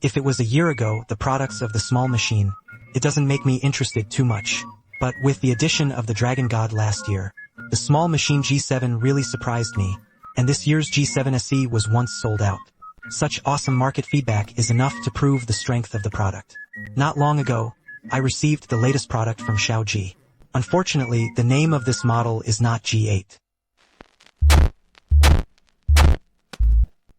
If it was a year ago, the products of the small machine, it doesn't make me interested too much. But with the addition of the Dragon God last year, the small machine G7 really surprised me, and this year's G7 SE was once sold out. Such awesome market feedback is enough to prove the strength of the product. Not long ago, I received the latest product from Xiaoji. Unfortunately, the name of this model is not G8.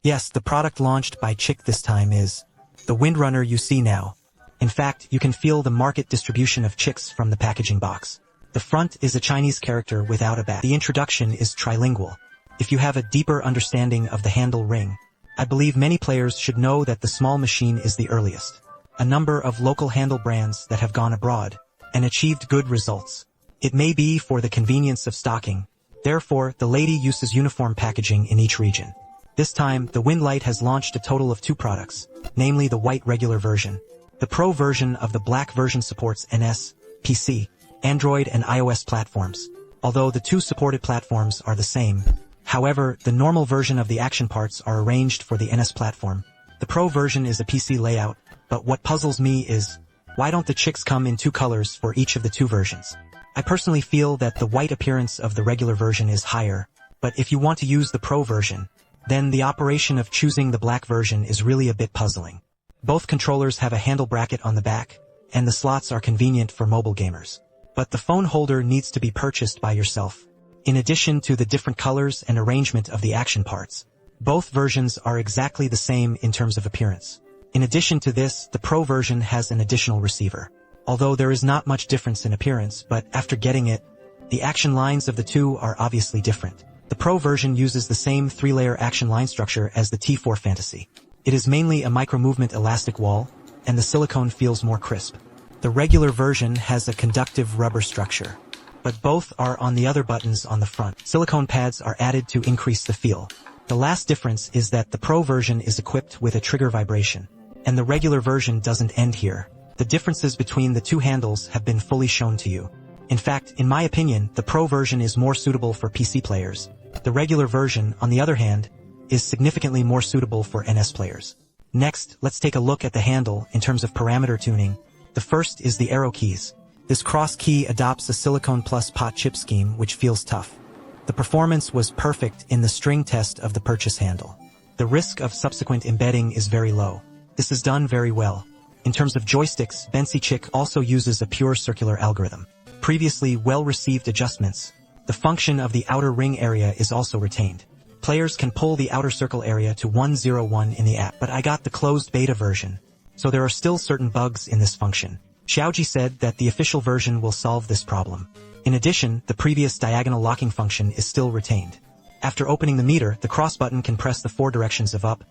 Yes, the product launched by Chick this time is the Windrunner you see now. In fact, you can feel the market distribution of Chicks from the packaging box. The front is a Chinese character without a back. The introduction is trilingual. If you have a deeper understanding of the handle ring, I believe many players should know that the small machine is the earliest. A number of local handle brands that have gone abroad and achieved good results. It may be for the convenience of stocking. Therefore, the lady uses uniform packaging in each region. This time, the Windlight has launched a total of 2 products, namely the white regular version. The Pro version of the black version supports NS, PC, Android and iOS platforms, although the 2 supported platforms are the same. However, the normal version of the action parts are arranged for the NS platform. The Pro version is a PC layout, but what puzzles me is, why don't the Chicks come in 2 colors for each of the 2 versions? I personally feel that the white appearance of the regular version is higher, but if you want to use the Pro version, then the operation of choosing the black version is really a bit puzzling. Both controllers have a handle bracket on the back, and the slots are convenient for mobile gamers. But the phone holder needs to be purchased by yourself. In addition to the different colors and arrangement of the action parts, both versions are exactly the same in terms of appearance. In addition to this, the Pro version has an additional receiver. Although there is not much difference in appearance, but after getting it, the action lines of the 2 are obviously different. The Pro version uses the same 3-layer action line structure as the T4 Fantasy. It is mainly a micro-movement elastic wall, and the silicone feels more crisp. The regular version has a conductive rubber structure, but both are on the other buttons on the front. Silicone pads are added to increase the feel. The last difference is that the Pro version is equipped with a trigger vibration, and the regular version doesn't end here. The differences between the 2 handles have been fully shown to you. In fact, in my opinion, the Pro version is more suitable for PC players. The regular version, on the other hand, is significantly more suitable for NS players. Next, let's take a look at the handle in terms of parameter tuning. The first is the arrow keys. This cross key adopts a silicone plus pot chip scheme which feels tough. The performance was perfect in the string test of the purchase handle. The risk of subsequent embedding is very low. This is done very well. In terms of joysticks, BensiChick also uses a pure circular algorithm. Previously well-received adjustments. The function of the outer ring area is also retained. Players can pull the outer circle area to 101 in the app, but I got the closed beta version, so there are still certain bugs in this function. Xiaoji said that the official version will solve this problem. In addition, the previous diagonal locking function is still retained. After opening the meter, the cross button can press the 4 directions of up,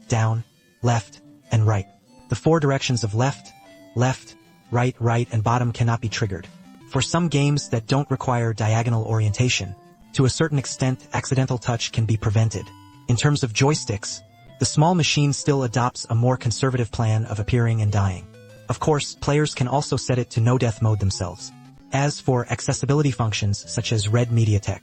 down, left, and right. The 4 directions of left, right, and bottom cannot be triggered. For some games that don't require diagonal orientation, to a certain extent, accidental touch can be prevented. In terms of joysticks, the small machine still adopts a more conservative plan of appearing and dying. Of course, players can also set it to no-death mode themselves. As for accessibility functions such as Red MediaTek,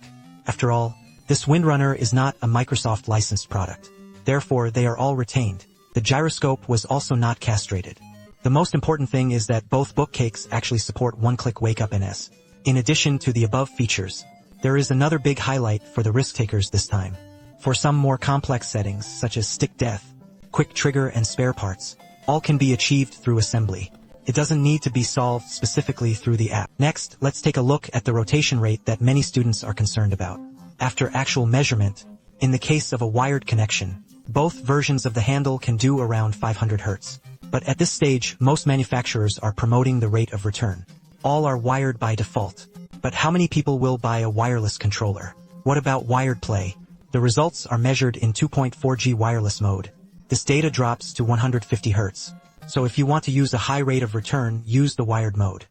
after all, this Windrunner is not a Microsoft licensed product. Therefore, they are all retained. The gyroscope was also not castrated. The most important thing is that both bookcakes actually support one-click wake-up NS. In addition to the above features, there is another big highlight for the risk-takers this time. For some more complex settings, such as stick death, quick trigger and spare parts, all can be achieved through assembly. It doesn't need to be solved specifically through the app. Next, let's take a look at the rotation rate that many students are concerned about. After actual measurement, in the case of a wired connection, both versions of the handle can do around 500 Hz. But at this stage, most manufacturers are promoting the rate of return. All are wired by default. But how many people will buy a wireless controller? What about wired play? The results are measured in 2.4G wireless mode. This data drops to 150 Hz. So if you want to use a high rate of return, use the wired mode.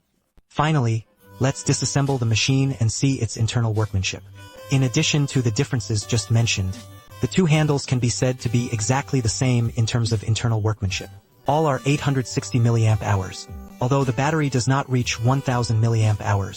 Finally, let's disassemble the machine and see its internal workmanship. In addition to the differences just mentioned, the 2 handles can be said to be exactly the same in terms of internal workmanship. All are 860 mAh, although the battery does not reach 1000 mAh.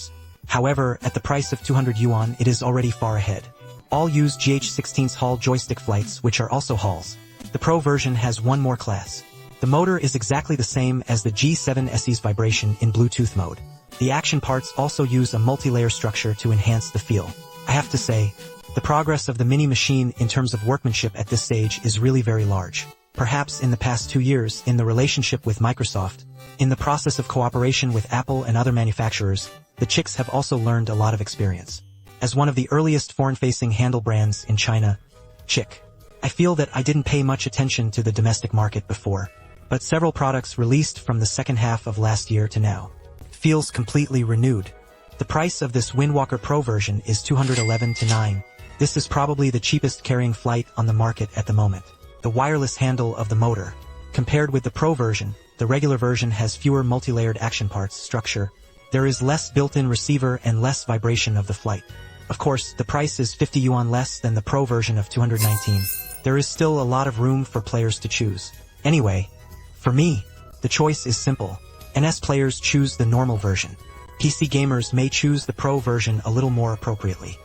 However, at the price of 200 yuan, it is already far ahead. All use GH16's Hall joystick flights, which are also Halls. The Pro version has one more class. The motor is exactly the same as the G7 SE's vibration in Bluetooth mode. The action parts also use a multi-layer structure to enhance the feel. I have to say, the progress of the mini machine in terms of workmanship at this stage is really very large. Perhaps in the past 2 years, in the relationship with Microsoft, in the process of cooperation with Apple and other manufacturers, the Chix have also learned a lot of experience. As one of the earliest foreign-facing handle brands in China, Chic, I feel that I didn't pay much attention to the domestic market before, but several products released from the second half of last year to now feels completely renewed. The price of this Windwalker Pro version is $211.9. This is probably the cheapest carrying flight on the market at the moment. The wireless handle of the motor. Compared with the Pro version, the regular version has fewer multi-layered action parts structure. There is less built-in receiver and less vibration of the flight. Of course, the price is 50 yuan less than the Pro version of 219. There is still a lot of room for players to choose. Anyway, for me, the choice is simple. NS players choose the normal version. PC gamers may choose the Pro version a little more appropriately.